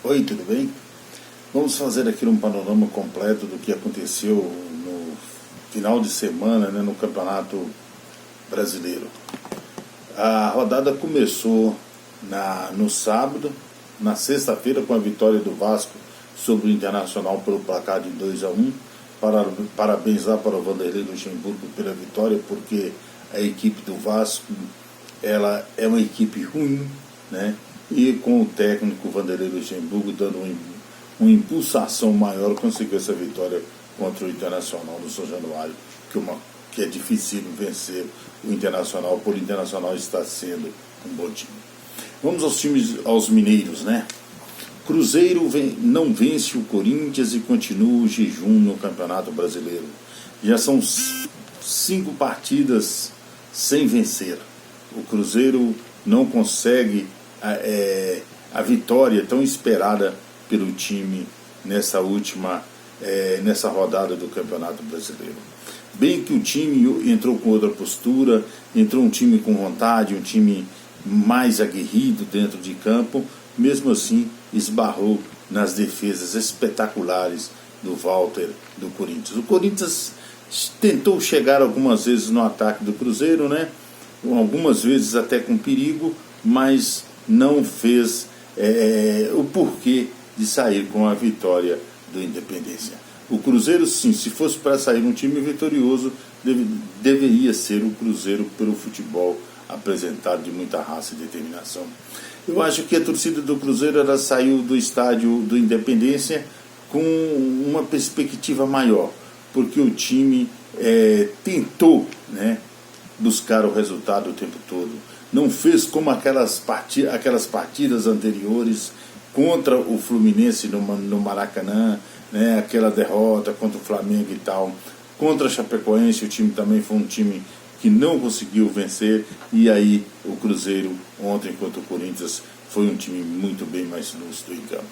Oi, tudo bem? Vamos fazer aqui um panorama completo do que aconteceu no final de semana, no Campeonato Brasileiro. A rodada começou no sábado, na sexta-feira, com a vitória do Vasco sobre o Internacional pelo placar de 2-1. Parabenizar para o Vanderlei Luxemburgo pela vitória, porque a equipe do Vasco ela é uma equipe ruim, e com o técnico Vanderlei Luxemburgo dando uma impulsação maior, conseguiu essa vitória contra o Internacional no São Januário, que é difícil vencer o Internacional, por o Internacional estar sendo um bom time. Vamos aos mineiros, Cruzeiro não vence o Corinthians e continua o jejum no Campeonato Brasileiro. Já são 5 partidas sem vencer. O Cruzeiro não consegue a vitória tão esperada pelo time nessa rodada do Campeonato Brasileiro. Bem que o time entrou com outra postura, entrou um time com vontade, um time mais aguerrido dentro de campo, mesmo assim esbarrou nas defesas espetaculares do Walter do Corinthians. O Corinthians tentou chegar algumas vezes no ataque do Cruzeiro, algumas vezes até com perigo, mas não fez o porquê de sair com a vitória do Independência. O Cruzeiro, sim, se fosse para sair um time vitorioso, deveria ser o Cruzeiro pelo futebol apresentado de muita raça e determinação. Eu acho que a torcida do Cruzeiro ela saiu do estádio do Independência com uma perspectiva maior, porque o time tentou buscar o resultado o tempo todo. Não fez como aquelas partidas anteriores contra o Fluminense no Maracanã, aquela derrota contra o Flamengo e tal. Contra a Chapecoense, o time também foi um time que não conseguiu vencer, e aí o Cruzeiro ontem contra o Corinthians foi um time muito bem mais lúcido em campo.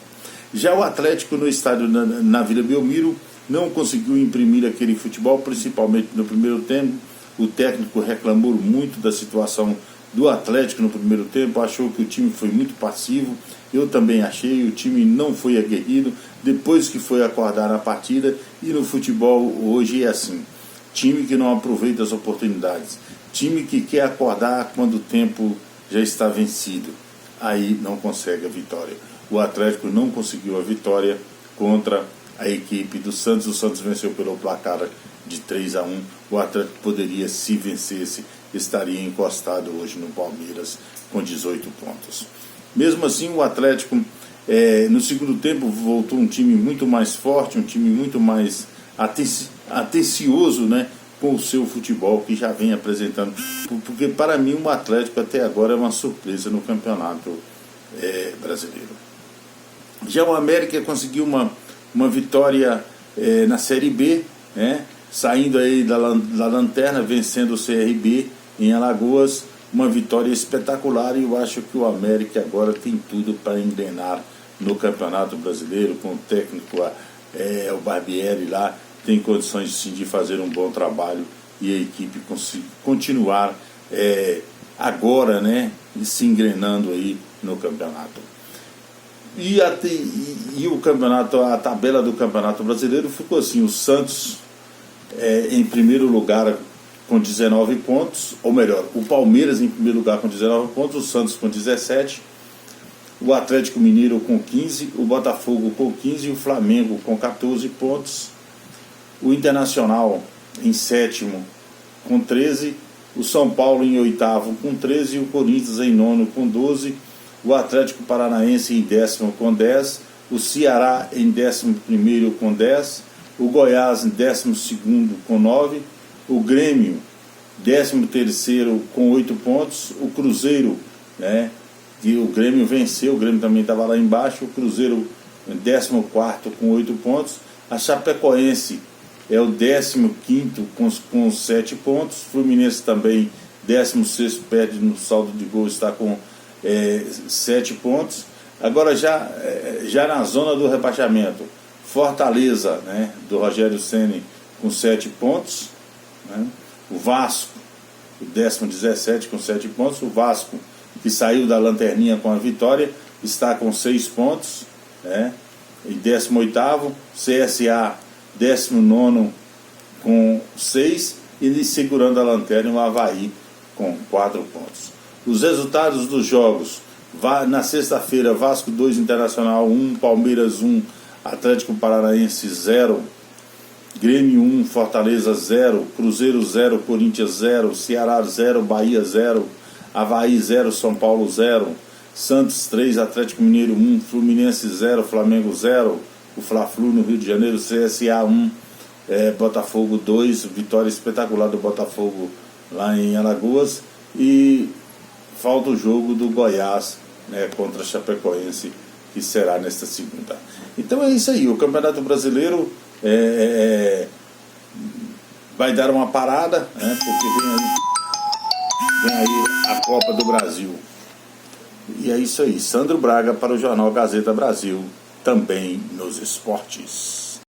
Já o Atlético no estádio na Vila Belmiro não conseguiu imprimir aquele futebol, principalmente no primeiro tempo. O técnico reclamou muito da situação do Atlético no primeiro tempo, achou que o time foi muito passivo. Eu também achei, o time não foi aguerrido depois que foi acordar na partida, e no futebol hoje é assim. Time que não aproveita as oportunidades, time que quer acordar quando o tempo já está vencido, aí não consegue a vitória. O Atlético não conseguiu a vitória contra a equipe do Santos. O Santos venceu pelo placar de 3-1. O Atlético poderia, se vencesse, estaria encostado hoje no Palmeiras com 18 pontos. Mesmo assim, o Atlético no segundo tempo voltou um time muito mais forte, um time muito mais atencioso, com o seu futebol que já vem apresentando, porque para mim o Atlético até agora é uma surpresa no Campeonato Brasileiro. Já o América conseguiu uma vitória na Série B, saindo aí da lanterna, vencendo o CRB em Alagoas, uma vitória espetacular, e eu acho que o América agora tem tudo para engrenar no Campeonato Brasileiro, com o técnico o Barbieri lá, tem condições sim de fazer um bom trabalho, e a equipe continuar agora, se engrenando aí no campeonato. E o campeonato, a tabela do Campeonato Brasileiro ficou assim: o Santos em primeiro lugar com 19 pontos, ou melhor, o Palmeiras em primeiro lugar com 19 pontos, o Santos com 17, o Atlético Mineiro com 15, o Botafogo com 15 e o Flamengo com 14 pontos, o Internacional em sétimo com 13, o São Paulo em oitavo com 13, o Corinthians em nono com 12, o Atlético Paranaense em décimo com 10, o Ceará em 11º com 10, o Goiás em 12º com 9, o Grêmio 13º com 8 pontos, o Cruzeiro, que o Grêmio venceu, o Grêmio também estava lá embaixo, o Cruzeiro em 14º com 8 pontos, a Chapecoense é o 15º com 7 pontos, Fluminense também 16º, perde no saldo de gol, está com 7 pontos. Agora já na zona do rebaixamento, Fortaleza, do Rogério Ceni com 7 pontos, o Vasco, o 17º com 7 pontos, o Vasco, que saiu da lanterninha com a vitória, está com 6 pontos, né? E 18º, CSA 19º com 6 e segurando a lanterna o Avaí com 4 pontos. Os resultados dos jogos: na sexta-feira, Vasco 2, Internacional 1, Palmeiras 1, Atlético Paranaense 0, Grêmio 1, Fortaleza 0, Cruzeiro 0, Corinthians 0, Ceará 0, Bahia 0, Avaí 0, São Paulo 0, Santos 3, Atlético Mineiro 1, Fluminense 0, Flamengo 0, o Fla-Flu no Rio de Janeiro, CSA 1, Botafogo 2, vitória espetacular do Botafogo lá em Alagoas, e falta o jogo do Goiás, né, contra a Chapecoense, que será nesta segunda. Então é isso aí, o Campeonato Brasileiro vai dar uma parada, né, porque vem aí a Copa do Brasil. E é isso aí, Sandro Braga para o Jornal Gazeta Brasil, também nos esportes.